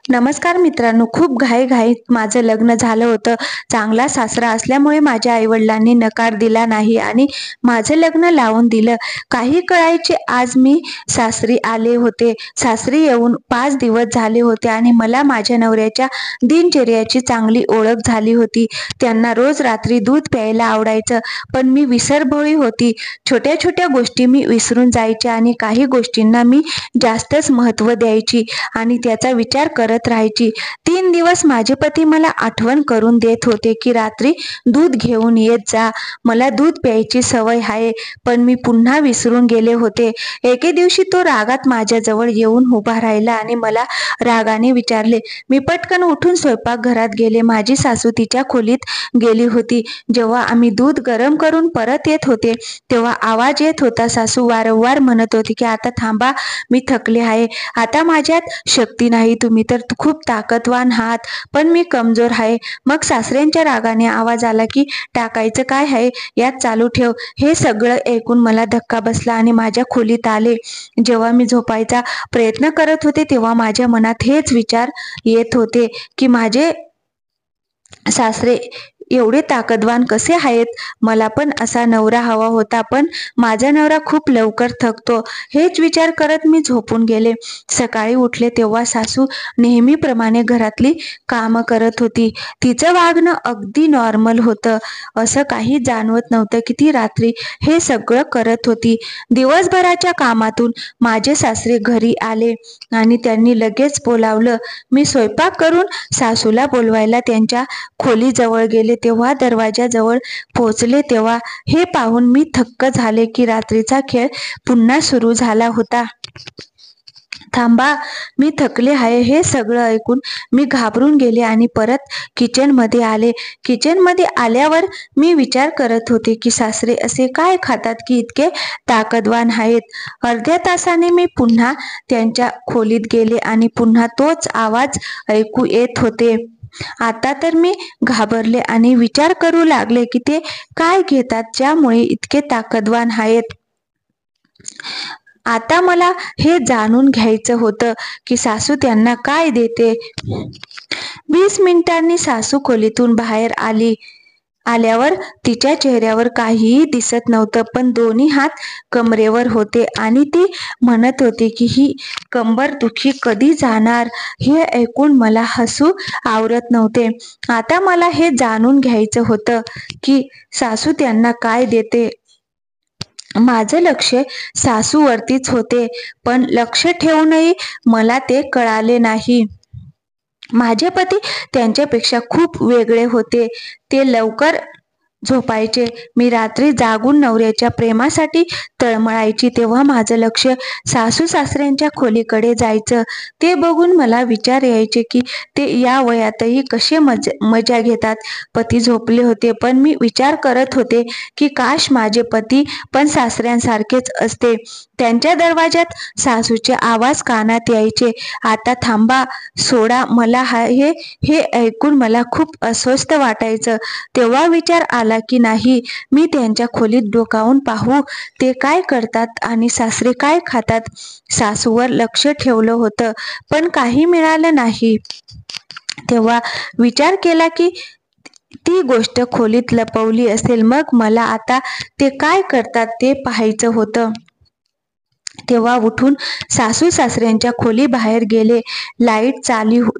नमस्कार मित्रांनो, खूप घाईघाईत माझं लग्न झालं होतं. चांगला सासरा असल्यामुळे माझ्या आईवडिलांनी नकार दिला नाही आणि माझं लग्न लावून दिलं. काही कळायचे आज मी सासरी आले होते. सासरी येऊन 5 दिवस झाले होते आणि मला माझ्या नवऱ्याच्या दिनचर्याची चांगली ओळख झाली होती. त्यांना रोज रात्री दूध प्यायला आवडायचं, पण मी विसरभोळी होती. छोट्या छोट्या गोष्टी मी विसरून जायचे आणि काही गोष्टींना मी जास्तच महत्त्व द्यायची आणि त्याचा विचार करत राहायची. 3 दिवस माझे पती मला आठवण करून देत होते की रात्री दूध घेऊन येत जा, मला दूध प्यायची सवय आहे, पण मी पुन्हा विसरून गेले होते. एके दिवशी तो रागात माझ्याजवळ येऊन उभा राहिला आणि मला रागाने विचारले. मी पटकन उठून स्वयंपाकघरात गेले. माझी सासू तिच्या खोलीत गेली होती. जेव्हा आम्ही दूध गरम करून परत येत होते तेव्हा आवाज येत होता. सासू वारंवार म्हणत होती की आता थांबा, मी थकले आहे, आता माझ्यात शक्ती नाही, तुम्ही तर खूप ताकदवान आहात, पण मी कमजोर आहे. मग सासऱ्यांच्या रागाने आवाज आला की टाकायचं काय आहे, यात चालू ठेव. हे सगळं ऐकून मला धक्का बसला आणि माझ्या खोलीत आले. जेव्हा मी झोपायचा प्रयत्न करत होते तेव्हा माझ्या मनात हेच विचार येत होते की माझे सासरे एवढे ताकदवान कसे आहेत. मला पण असा नवरा हवा होता, पण माझा नवरा खूप लवकर थकतो. हेच विचार करत मी झोपून गेले. सकाळी उठले तेव्हा सासू नेहमीप्रमाणे घरातली कामं करत होती. तिचं वागणं अगदी नॉर्मल होतं. असं काही जाणवत नव्हतं की ती रात्री हे सगळं करत होती. दिवसभराच्या कामातून माझे सासरे घरी आले आणि त्यांनी लगेच बोलावलं. मी स्वयंपाक करून सासूला बोलवायला त्यांच्या खोलीजवळ गेले. तेव्हा दरवाजाजवळ पोहोचले तेव्हा हे पाहून मी थक्क झाले की रात्रीचा खेळ पुन्हा सुरू झाला होता. थांबा, मी थकले आहे. हे सगळं ऐकून मी घाबरून गेले आणि परत किचनमध्ये आले. किचनमध्ये आल्यावर मी विचार करत होते की सासरे असे काय खातात की इतके ताकदवान आहेत. अर्ध्या तासाने मी पुन्हा त्यांच्या खोलीत गेले आणि पुन्हा तोच आवाज ऐकू येत होते. आता तर मी घाबरले आणि विचार करू लागले की ते काय घेतात ज्यामुळे इतके ताकदवान आहेत. आता मला हे जाणून घ्यायचं होतं की सासू त्यांना काय देते. 20 मिनिटांनी सासू खोलीतून बाहेर आल्यावर तिच्या चेहऱ्यावर काहीही दिसत नव्हतं, पण दोन्ही हात कमरेवर होते आणि ती म्हणत होती की ही कंबरदुखी कधी जाणार. हे ऐकून मला हसू आवरत नव्हते. आता मला हे जाणून घ्यायचं होतं की सासू त्यांना काय देते. माझं लक्ष सासूवरतीच होते, पण लक्ष ठेवूनही मला ते कळाले नाही. माझे पती त्यांच्यापेक्षा खूप वेगळे होते. ते लवकर झोपायचे. मी रात्री जागून नवऱ्याच्या प्रेमासाठी तळमळायची. तेव्हा माझं लक्ष सासू सासऱ्यांच्या खोलीकडे जायचं. ते बघून मला विचार यायचे की ते या वयातही कसे मजा घेतात. पती झोपले होते, पण मी विचार करत होते की काश माझे पती पण सासऱ्यांसारखेच असते. त्यांच्या दरवाजात सासूचे आवाज कानात यायचे, आता थांबा, सोडा मला हे ऐकून मला खूप अस्वस्थ वाटायचं. तेव्हा विचार आला की नाही, मी त्यांच्या खोलीत डोकावून पाहू ते काय करतात आणि सासरे काय खातात. सासूवर लक्ष ठेवलं होतं, पण काही मिळालं नाही. तेव्हा विचार केला की ती गोष्ट खोलीत लपवली असेल. मग मला आता ते काय करतात ते पाहायचं होतं. तेव्हा उठून सासू सासऱ्यांच्या खोली बाहेर गेले. लाईट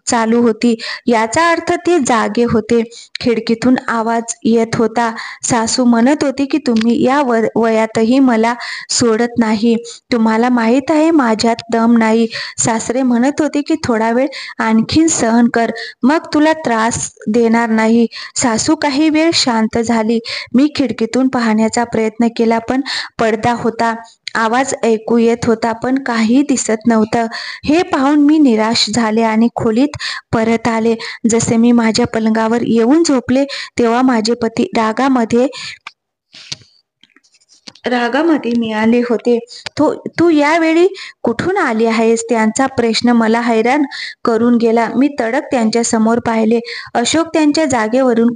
चालू होती, याचा अर्थ ते जागे होते. खिडकीतून आवाज येत होता. सासू म्हणत होती की तुम्ही या वयातही मला सोडत नाही, तुम्हाला माहीत आहे माझ्यात दम नाही. सासरे म्हणत होते की थोडा वेळ आणखीन सहन कर, मग तुला त्रास देणार नाही. सासू काही वेळ शांत झाली. मी खिडकीतून पाहण्याचा प्रयत्न केला, पण पडदा होता. आवाज ऐकू येत होता, पण काही दिसत नव्हतं. हे पाहून मी निराश झाले आणि खोलीत परत आले. जसे मी माझ्या पलंगावर येऊन झोपले तेव्हा माझे पती रागामध्ये मिळाले होते. तू यावेळी कुठून आली आहेस? त्यांचा प्रश्न मला हैराण करून गेला. मी तडक त्यांच्या समोर पाहिले. अशोक त्यांच्या जागेवरून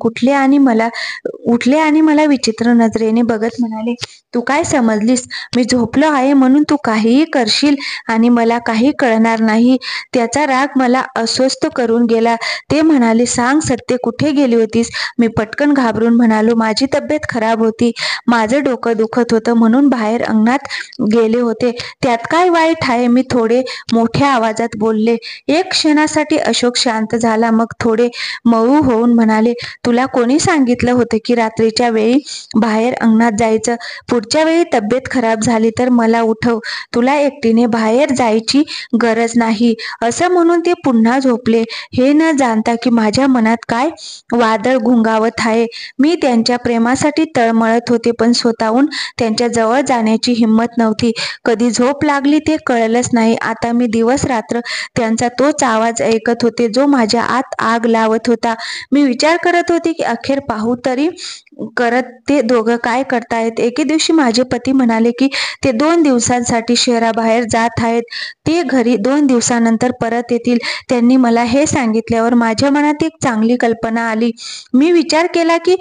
उठले आणि मला विचित्र नजरेने बघत म्हणाले, तू काय समजलीस? मी झोपलो आहे म्हणून तू काहीही करशील आणि मला काही कळणार नाही. त्याचा राग मला अस्वस्थ करून गेला. ते म्हणाले, सांग सत्य, कुठे गेली होतीस? मी पटकन घाबरून म्हणालो, माझी तब्येत खराब होती. माझं डोकं दुखत होतं म्हणून बाहेर अंगणात गेले होते. त्यात काय वाईट आहे? मी थोडे मोठ्या आवाजात बोलले. एक क्षणासाठी अशोक शांत झाला. मग थोडे मऊ होऊन म्हणाले, तुला कोणी सांगितलं होतं की रात्रीच्या वेळी बाहेर अंगणात जायचं? पुढच्या वेळी तब्येत खराब झाली तर मला उठव. तुला एकटीने बाहेर जायची गरज नाही. असं म्हणून ते पुन्हा झोपले, हे न जाणता की माझ्या मनात काय वादळ घुंगावत आहे. मी त्यांच्या प्रेमासाठी तळमळत होते, पण स्वतःहून त्यांच्या जवळ जाण्याची हिंमत नव्हती. कधी झोप लागली ते कळलंच नाही. आता मी दिवस रात्र त्यांचा तोच आवाज ऐकत होते, जो माझ्या आत आग लावत होता. मी विचार करत होते की अखेर पाहू तरी करत ते दोघं काय करतायत. एके दिवशी माझे पती म्हणाले की ते 2 दिवसांसाठी शहराबाहेर जात आहेत. ते घरी 2 दिवसानंतर परत येतील. त्यांनी मला हे सांगितल्यावर माझ्या मनात एक चांगली कल्पना आली. मी विचार केला की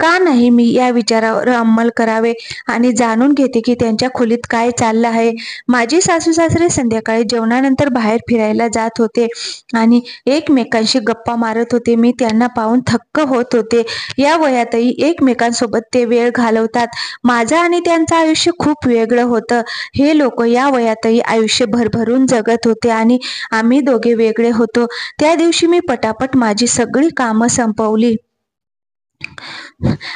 का नाही मी या विचारावर अंमल करावे आणि जाणून घेते की त्यांच्या खोलीत काय चाललं आहे. माझे सासू सासरे संध्याकाळी जेवणानंतर बाहेर फिरायला जात होते आणि एकमेकांशी गप्पा मारत होते. मी त्यांना पाहून थक्क होत होते. या वयातही एकमेकांसोबत ते वेळ घालवतात. माझं आणि त्यांचं आयुष्य खूप वेगळं होतं. हे लोक या वयातही आयुष्य भरभरून जगत होते आणि आम्ही दोघे वेगळे होतो. त्या दिवशी मी पटापट माझी सगळी कामं संपवली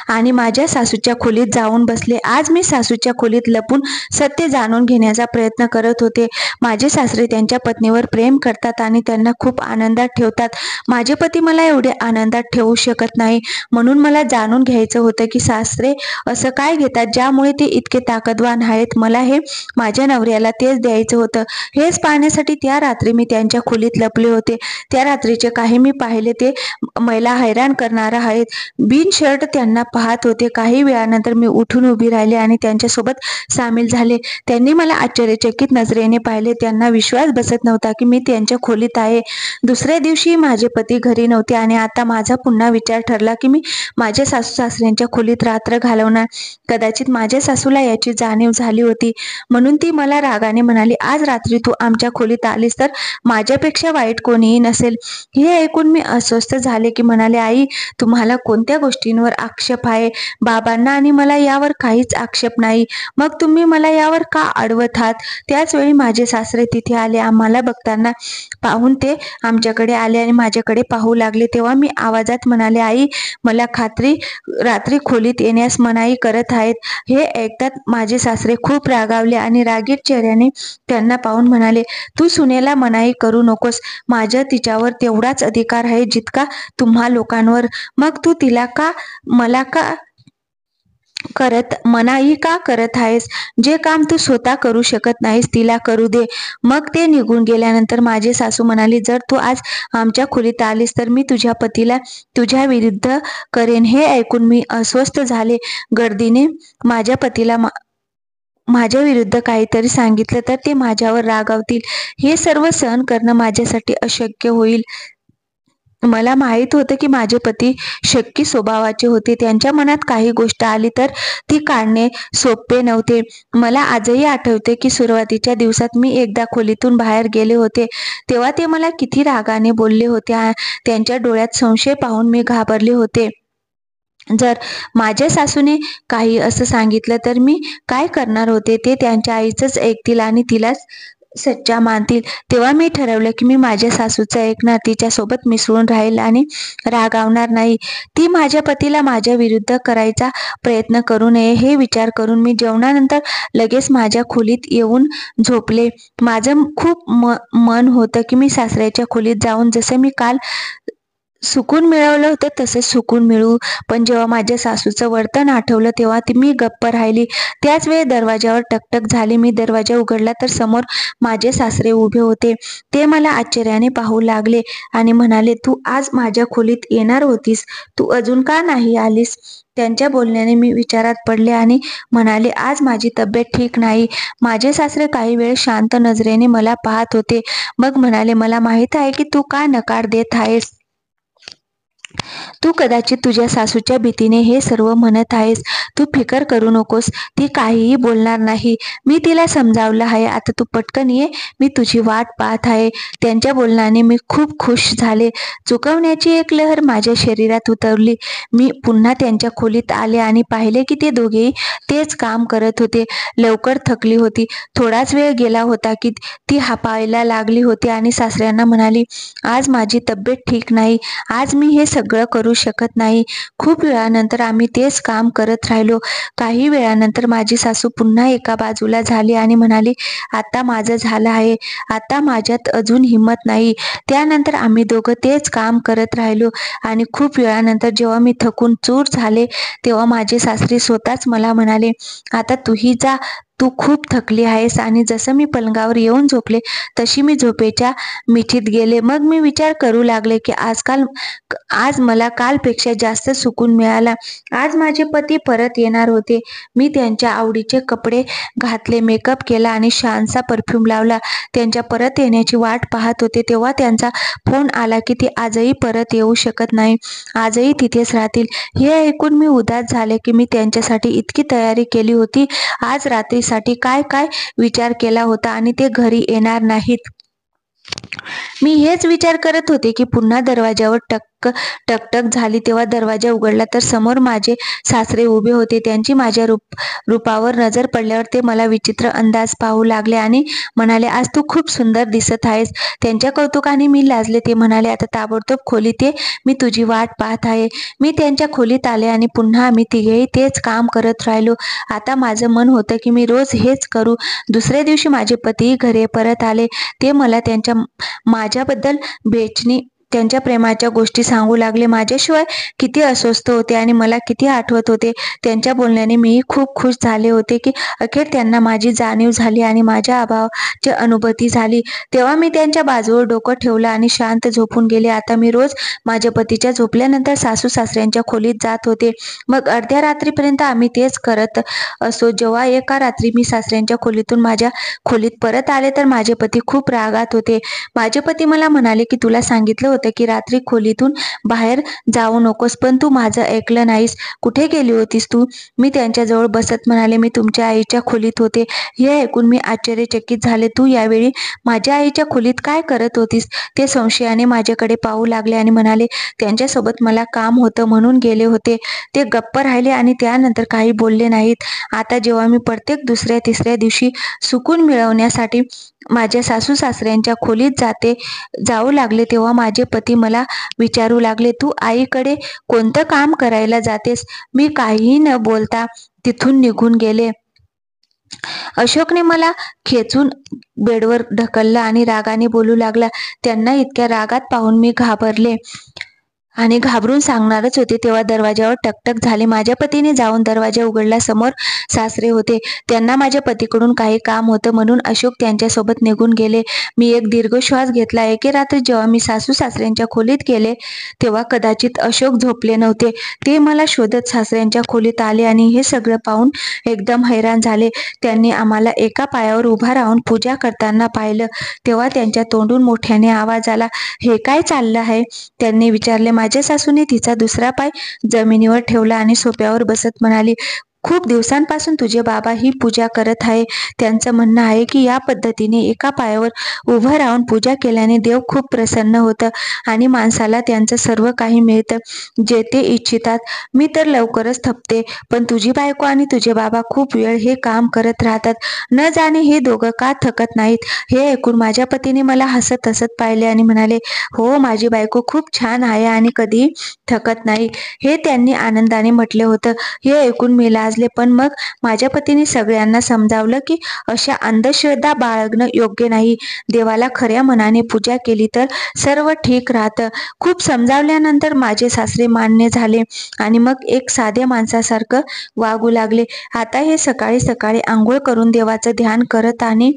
आणि माझ्या सासूच्या खोलीत जाऊन बसले. आज मी सासूच्या खोलीत लपून सत्य जाणून घेण्याचा प्रयत्न करत होते. माझे सासरे त्यांच्या पत्नीवर प्रेम करतात आणि त्यांना खूप आनंदात ठेवतात. माझे पती मला एवढे आनंदात ठेवू शकत नाही. म्हणून मला जाणून घ्यायचं होतं की सासरे असं काय घेतात ज्यामुळे ते इतके ताकदवान आहेत. मला हे माझ्या नवऱ्याला तेच द्यायचं होतं. हेच पाहण्यासाठी त्या रात्री मी त्यांच्या खोलीत लपले होते. त्या रात्रीचे काही मी पाहिले ते मला हैराण करणार आहेत. बिन शर्ट त्यांना पाहत होते. काही वेळानंतर मी उठून उभी राहिले आणि त्यांच्यासोबत सामील झाले. त्यांनी मला आश्चर्यचकित नजरेने पाहिले. त्यांना विश्वास बसत नव्हता की मी त्यांच्या खोलीत आहे. दुसऱ्या दिवशी माझे पती घरी नव्हते आणि आता माझा पुन्हा विचार ठरला की मी माझ्या सासू सासऱ्यांच्या खोलीत रात्र घालवणार. कदाचित माझ्या सासूला याची जाणीव झाली होती, म्हणून ती मला रागाने म्हणाली, आज रात्री तू आमच्या खोलीत आलीस तर माझ्यापेक्षा वाईट कोणीही नसेल. हे ऐकून मी अस्वस्थ झाले की म्हणाले, आई, तुम्हाला कोणत्या गोष्टींवर आक्षेप आहे? बाबांना आणि मला यावर काहीच आक्षेप नाही. मग तुम्ही मला यावर का अडवत आहात? त्याच वेळी माझे सासरे तिथे आले. आम्हाला बघताना पाहून ते आमच्याकडे आले आणि माझ्याकडे पाहू लागले. तेव्हा मी आवाजात म्हणाले, आई, मला रात्री खोलीत येण्यास मनाई करत आहेत. हे ऐकताच माझे सासरे खूप रागावले आणि रागीट चेहऱ्याने त्यांना पाहून म्हणाले, तू सुनेला मनाई करू नकोस. माझा तिच्यावर तेवढाच अधिकार आहे जितका तुम्हा लोकांवर. मग तू तिला मला मनाई का करत आहेस? जे काम तू स्वतः करू शकत नाहीस तिला करू दे. मग ते निघून गेल्यानंतर माझे सासू म्हणाली, जर तू आज आमच्या खोलीत आलीस तर मी तुझ्या पतीला तुझ्या विरुद्ध करेन. हे ऐकून मी अस्वस्थ झाले. गर्दीने माझ्या पतीला माझ्या विरुद्ध काहीतरी सांगितलं तर ते माझ्यावर रागावतील. हे सर्व सहन करणं माझ्यासाठी अशक्य होईल. मला माहीत होतं की माझे पती शक्की स्वभावाचे होते. त्यांच्या मनात काही गोष्ट आली तर ती काढणे सोपे नव्हते. मला आजही आठवते की सुरुवातीच्या दिवसात मी एकदा खोलीतून बाहेर गेले होते, तेव्हा ते मला किती रागाने बोलले होते. त्यांच्या डोळ्यात संशय पाहून मी घाबरले होते. जर माझ्या सासूने काही असं सांगितलं तर मी काय करणार होते? ते त्यांच्या आईचंच ऐकतील आणि तिलाच सच्चा मानतील. तेव्हा मी ठरवलं की मी माझ्या सासूचं ऐकणार, तिच्यासोबत मिसळून राहील आणि रागावणार नाही. ती माझ्या पतीला माझ्या विरुद्ध करायचा प्रयत्न करू नये हे विचार करून मी जेवणानंतर लगेच माझ्या खोलीत येऊन झोपले. माझं खूप मन होतं की मी सासऱ्याच्या खोलीत जाऊन जसं मी काल सुकून मिळवलं होतं तसंच सुकून मिळू. पण जेव्हा माझ्या सासूचं वर्तन आठवलं तेव्हा मी गप्प राहिली. त्याच वेळी दरवाजावर टकटक झाली. मी दरवाजा उघडला तर समोर माझे सासरे उभे होते. ते मला आश्चर्याने पाहू लागले आणि म्हणाले, "तू आज माझ्या खोलीत येणार होतीस, तू अजून का नाही आलीस?" त्यांच्या बोलण्याने मी विचारात पडले आणि म्हणाले, "आज माझी तब्येत ठीक नाही." माझे सासरे काही वेळ शांत नजरेने मला पाहत होते. मग म्हणाले, "मला माहीत आहे की तू का नकार देत आहेस. तू कदाचित तुझ्या सासूच्या भीतीने हे सर्व म्हणत आहेस. तू फिकर करू नकोस, ती काहीही बोलणार नाही. मी तिला समजावलं आहे. आता तू पटकन ये, मी तुझी वाट पाहत आहे." त्यांच्या बोलण्याने मी खूप खुश झाले. चुकवण्याची एक लहर माझ्या शरीरात उतरली. मी पुन्हा त्यांच्या खोलीत आले आणि पाहिले की ते दोघेही तेच काम करत होते. लवकर थकली होती. थोडाच वेळ गेला होता की ती हापायला लागली होती आणि सासऱ्यांना म्हणाली, "आज माझी तब्येत ठीक नाही. आज मी हे सगळं करू शकत नाही." खूप वेळानंतर आम्ही तेच काम करत राहिलो. काही वेळानंतर माझी सासू पुन्हा एका बाजूला झाली आणि म्हणाली, "आता माझं झालं आहे. आता माझ्यात अजून हिंमत नाही." त्यानंतर आम्ही दोघं तेच काम करत राहिलो आणि खूप वेळानंतर जेव्हा मी थकून चूर झाले तेव्हा माझे सासरे स्वतःच मला म्हणाले, "आता तूही जा. तू खूप थकली आहेस." आणि जसं मी पलंगावर येऊन झोपले तशी मी झोपेच्या मिठीत गेले. मग मी विचार करू लागले की आज मला कालपेक्षा जास्त सुकून मिळाला. आज माझे पती परत येणार होते. मी त्यांच्या आवडीचे कपडे घातले, मेकअप केला आणि छानसा परफ्यूम लावला. त्यांच्या परत येण्याची वाट पाहत होते तेव्हा त्यांचा फोन आला की ते आजही परत येऊ शकत नाही, आजही तिथेच राहतील. हे ऐकून मी उदास झाले की मी त्यांच्यासाठी इतकी तयारी केली होती, आज रात्रीसाठी काय काय विचार केला होता आणि ते घरी येणार नाहीत. मी हेच विचार करत होते की पुन्हा दरवाजावर टकटक झाली. तेव्हा दरवाजा उघडला तर समोर माझे सासरे उभे होते. त्यांची माझ्या रूपावर नजर पडल्यावर ते मला विचित्र अंदाज पाहू लागले आणि म्हणाले, "आज तू खूप सुंदर दिसत आहेस." त्यांच्या कौतुकाने मी लाजले. ते म्हणाले, "आता ताबडतोब खोलीत ये, मी तुझी वाट पाहत आहे." मी त्यांच्या खोलीत आले आणि पुन्हा आम्ही तिघेही तेच काम करत राहिलो. आता माझं मन होतं की मी रोज हेच करू. दुसऱ्या दिवशी माझे पतीही घरी परत आले. ते मला माझ्याबद्दल त्यांच्या प्रेमाच्या गोष्टी सांगू लागले. माझ्याशिवाय किती अस्वस्थ होते आणि मला किती आठवत होते. त्यांच्या बोलण्याने मीही खूप खुश झाले होते की अखेर त्यांना माझी जाणीव झाली आणि माझ्या अभावाची अनुभूती झाली. तेव्हा मी त्यांच्या बाजूवर डोकं ठेवलं आणि शांत झोपून गेले. आता मी रोज माझ्या पतीच्या झोपल्यानंतर सासू-सासऱ्यांच्या खोलीत जात होते. मग अर्ध्या रात्रीपर्यंत आम्ही तेच करत असो. जेव्हा एका रात्री मी सासऱ्यांच्या खोलीतून माझ्या खोलीत परत आले तर माझे पती खूप रागात होते. माझे पती मला म्हणाले की "तुला सांगितलं होतं की रात्री खोलीतून बाहेर जाऊ नकोस, पण तू माझं ऐकलं नाहीस. कुठे गेली होतीस तू?" मी त्यांच्याजवळ बसत म्हणाले, "मी तुमच्या आईच्या खोलीत होते." हे ऐकून मी आश्चर्यचकित झाले. "तू यावेळी माझ्या आईच्या खोलीत काय करत होतीस?" ते संशयाने माझ्याकडे पाहू लागले आणि म्हणाले, "त्यांच्यासोबत मला काम होतं म्हणून गेले होते." ते गप्प राहिले आणि त्यानंतर काही बोलले नाहीत. आता जेव्हा मी प्रत्येक दुसऱ्या-तिसऱ्या दिवशी सुकून मिळवण्यासाठी माझ्या सासू-सासऱ्यांच्या खोलीत जाऊ लागले तेव्हा माझे पती मला विचारू लागले, "तू आईकडे कोणतं काम करायला जातेस?" मी काहीही न बोलता तिथून निघून गेले. अशोकने मला खेचून बेडवर ढकललं आणि रागाने बोलू लागला. त्यांना इतक्या रागात पाहून मी घाबरले आणि घाबरून सांगणारच होते तेव्हा दरवाजावर टकटक झाली. माझ्या पतीने जाऊन दरवाजा उघडला. समोर सासरे होते. त्यांना माझ्या पतीकडून काही काम होतं म्हणून अशोक त्यांच्यासोबत निघून गेले. मी एक दीर्घ श्वास घेतला. एके रात्री जेव्हा मी सासू-सासऱ्यांच्या खोलीत गेले तेव्हा कदाचित अशोक झोपले नव्हते. ते मला शोधत सासऱ्यांच्या खोलीत आले आणि हे सगळं पाहून एकदम हैराण झाले. त्यांनी आम्हाला एका पायावर उभा राहून पूजा करताना पाहिलं. तेव्हा त्यांच्या तोंडून मोठ्याने आवाज आला, "हे काय चाललं आहे?" त्यांनी विचारले. माझ्या सासूने तिचा दुसरा पाय जमिनीवर ठेवला आणि सोफ्यावर बसत म्हणाली, "खूप दिवसांपासून तुझे बाबा ही पूजा करत आहे. त्यांचं म्हणणं आहे की या पद्धतीने एका पायावर उभं राहून पूजा केल्याने देव खूप प्रसन्न होतं आणि माणसाला त्यांचं सर्व काही मिळतं, जे ते इच्छितात. मी तर लवकरच थकते, पण तुझी बायको आणि तुझे बाबा खूप वेळ हे काम करत राहतात. न जाणे हे दोघं का थकत नाहीत." हे ऐकून माझ्या पतीने मला हसत हसत पाहिले आणि म्हणाले, "हो, माझी बायको खूप छान आहे आणि कधीही थकत नाही." हे त्यांनी आनंदाने म्हटले होतं. हे ऐकून मी लाजले समजले, पण मग माझ्या पतीने सगळ्यांना समजावलं की अशा अंधश्रद्धा बाळगणं योग्य नाही. देवाला खऱ्या मनाने पूजा केली तर सर्व ठीक राहतं. खूप समजावल्यानंतर माझे सासरे मान्य झाले आणि मग एक साध्या माणसासारखं वागू लागले. आता हे सकाळी सकाळी आंघोळ करून देवाचं ध्यान करत आणि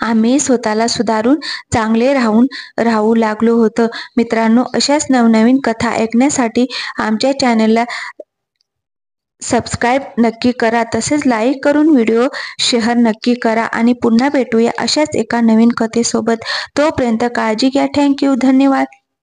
आम्ही स्वतःला सुधारून चांगले राहू लागलो होतो. मित्रांनो, अशाच नवनवीन कथा ऐकण्यासाठी आमच्या चॅनलला सबस्क्राईब नक्की करा. तसेच लाईक करून व्हिडिओ शेअर नक्की करा आणि पुन्हा भेटूया अशाच एका नवीन कथेसोबत. तोपर्यंत काळजी घ्या. थँक्यू. धन्यवाद.